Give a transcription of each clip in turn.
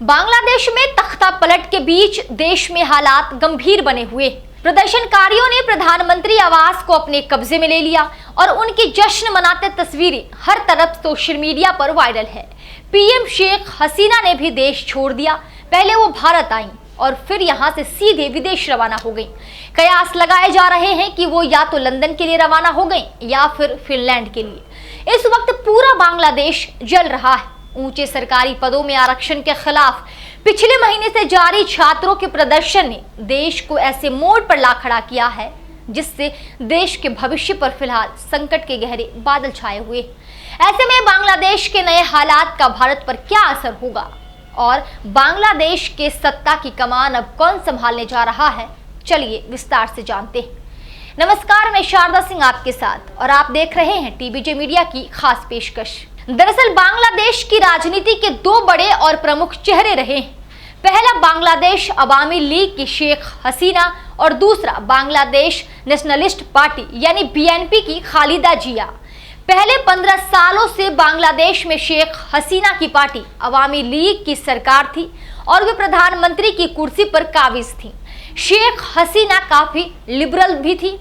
बांग्लादेश में तख्ता पलट के बीच देश में हालात गंभीर बने हुए। प्रदर्शनकारियों ने प्रधानमंत्री आवास को अपने कब्जे में ले लिया और उनकी जश्न मनाते तस्वीरें हर तरफ सोशल मीडिया पर वायरल है। पीएम शेख हसीना ने भी देश छोड़ दिया। पहले वो भारत आई और फिर यहां से सीधे विदेश रवाना हो गई। कयास लगाए जा रहे हैं कि वो या तो लंदन के लिए रवाना हो गई या फिर फिनलैंड के लिए। इस वक्त पूरा बांग्लादेश जल रहा है। ऊंचे सरकारी पदों में आरक्षण के खिलाफ पिछले महीने से जारी छात्रों के प्रदर्शन ने देश को ऐसे मोड़ पर ला खड़ा किया है जिससे देश के भविष्य पर फिलहाल संकट के गहरे बादल छाए हुए। ऐसे में बांग्लादेश के नए हालात का भारत पर क्या असर होगा और बांग्लादेश के सत्ता की कमान अब कौन संभालने जा रहा है, चलिए विस्तार से जानते हैं। नमस्कार, मैं शारदा सिंह आपके साथ और आप देख रहे हैं टीबीजे मीडिया की खास पेशकश। दरअसल बांग्लादेश की राजनीति के दो बड़े और प्रमुख चेहरे रहे हैं। पहला बांग्लादेश अवामी लीग की शेख हसीना और दूसरा बांग्लादेश नेशनलिस्ट पार्टी यानी बीएनपी की खालिदा जिया। पहले 15 सालों से बांग्लादेश में शेख हसीना की पार्टी अवामी लीग की सरकार थी और वे प्रधानमंत्री की कुर्सी पर काबिज थी। शेख हसीना काफी लिबरल भी थी।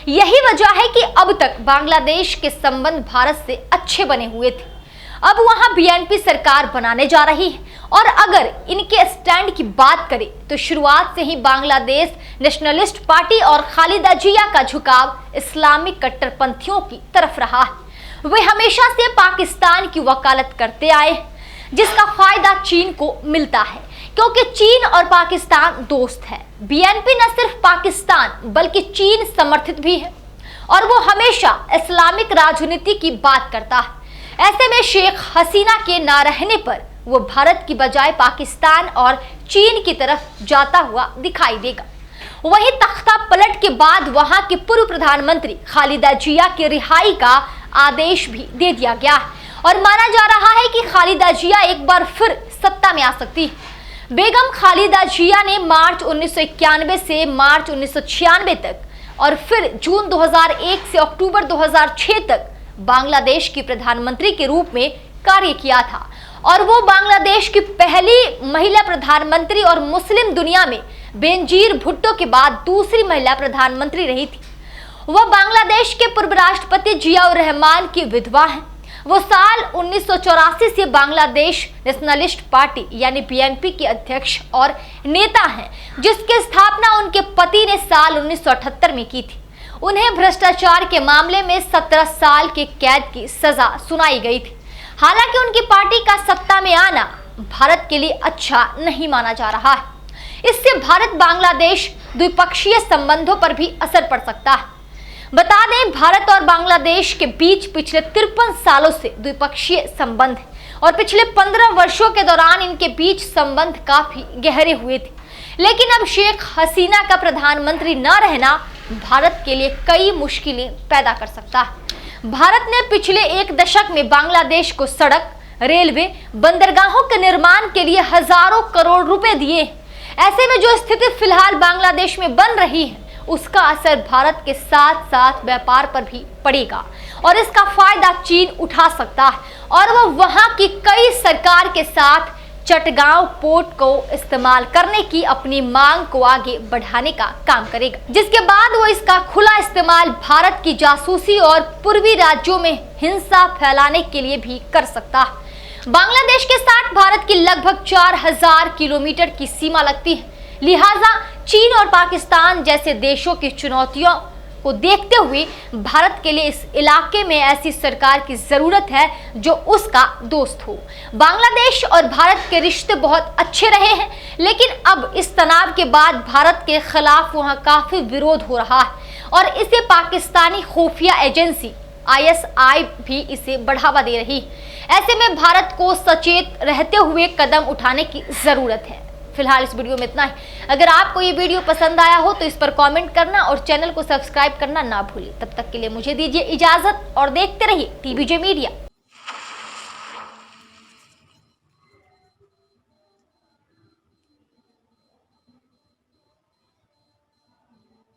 यही वजह है कि अब तक बांग्लादेश के संबंध भारत से अच्छे बने हुए थे। अब वहां बीएनपी सरकार बनाने जा रही है और अगर इनके स्टैंड की बात करें तो शुरुआत से ही बांग्लादेश नेशनलिस्ट पार्टी और खालिदा जिया का झुकाव इस्लामिक कट्टरपंथियों की तरफ रहा है। वे हमेशा से पाकिस्तान की वकालत करते आए जिसका फायदा चीन को मिलता है क्योंकि चीन और पाकिस्तान दोस्त है। बीएनपी न सिर्फ पाकिस्तान बल्कि चीन समर्थित भी है और वो हमेशा इस्लामिक राजनीति की बात करता है। ऐसे में शेख हसीना के ना रहने पर वो भारत की बजाय पाकिस्तान और चीन की तरफ जाता हुआ दिखाई देगा। वहीं तख्ता पलट के बाद वहां के पूर्व प्रधानमंत्री खालिदा जिया की रिहाई का आदेश भी दे दिया गया है और माना जा रहा है कि खालिदा जिया एक बार फिर सत्ता में आ सकती है। बेगम खालिदा जिया ने मार्च 1991 से मार्च 1996 तक और फिर जून 2001 से अक्टूबर 2006 तक बांग्लादेश की प्रधानमंत्री के रूप में कार्य किया था और वो बांग्लादेश की पहली महिला प्रधानमंत्री और मुस्लिम दुनिया में बेनजीर भुट्टो के बाद दूसरी महिला प्रधानमंत्री रही थी। वह बांग्लादेश के पूर्व राष्ट्रपति जियाउर रहमान की विधवा हैं। वो साल 1984 से बांग्लादेश नेशनलिस्ट पार्टी यानी बीएनपी के अध्यक्ष और नेता हैं जिसकी स्थापना उनके पति ने साल 1978 में की थी। उन्हें भ्रष्टाचार के मामले में 17 साल की कैद की सजा सुनाई गई थी। हालांकि उनकी पार्टी का सत्ता में आना भारत के लिए अच्छा नहीं माना जा रहा है। इससे भारत बांग्लादेश द्विपक्षीय संबंधों पर भी असर पड़ सकता है। बता दें, भारत और बांग्लादेश के बीच पिछले 53 सालों से द्विपक्षीय संबंध है और पिछले 15 वर्षों के दौरान इनके बीच संबंध काफी गहरे हुए थे। लेकिन अब शेख हसीना का प्रधानमंत्री न रहना भारत के लिए कई मुश्किलें पैदा कर सकता है। भारत ने पिछले एक दशक में बांग्लादेश को सड़क, रेलवे, बंदरगाहों के निर्माण के लिए हजारों करोड़ रुपए दिए। ऐसे में जो स्थिति फिलहाल बांग्लादेश में बन रही है उसका असर भारत के साथ साथ व्यापार पर भी पड़ेगा और इसका फायदा चीन उठा सकता है और वह वहां की कई सरकार के साथ चटगांव पोर्ट को इस्तेमाल करने की अपनी मांग को आगे बढ़ाने का काम करेगा, जिसके बाद वो इसका खुला इस्तेमाल भारत की जासूसी और पूर्वी राज्यों में हिंसा फैलाने के लिए भी कर सकता है। बांग्लादेश के साथ भारत की लगभग 4000 किलोमीटर की सीमा लगती है। लिहाजा चीन और पाकिस्तान जैसे देशों की चुनौतियों को देखते हुए भारत के लिए इस इलाके में ऐसी सरकार की जरूरत है जो उसका दोस्त हो। बांग्लादेश और भारत के रिश्ते बहुत अच्छे रहे हैं लेकिन अब इस तनाव के बाद भारत के खिलाफ वहां काफी विरोध हो रहा है और इसे पाकिस्तानी खुफिया एजेंसी ISI भी इसे बढ़ावा दे रही है। ऐसे में भारत को सचेत रहते हुए कदम उठाने की जरूरत है। फिलहाल इस वीडियो में इतना ही। अगर आपको ये वीडियो पसंद आया हो तो इस पर कमेंट करना और चैनल को सब्सक्राइब करना ना भूलें। तब तक के लिए मुझे दीजिए इजाजत और देखते रहिए टीबीजे मीडिया।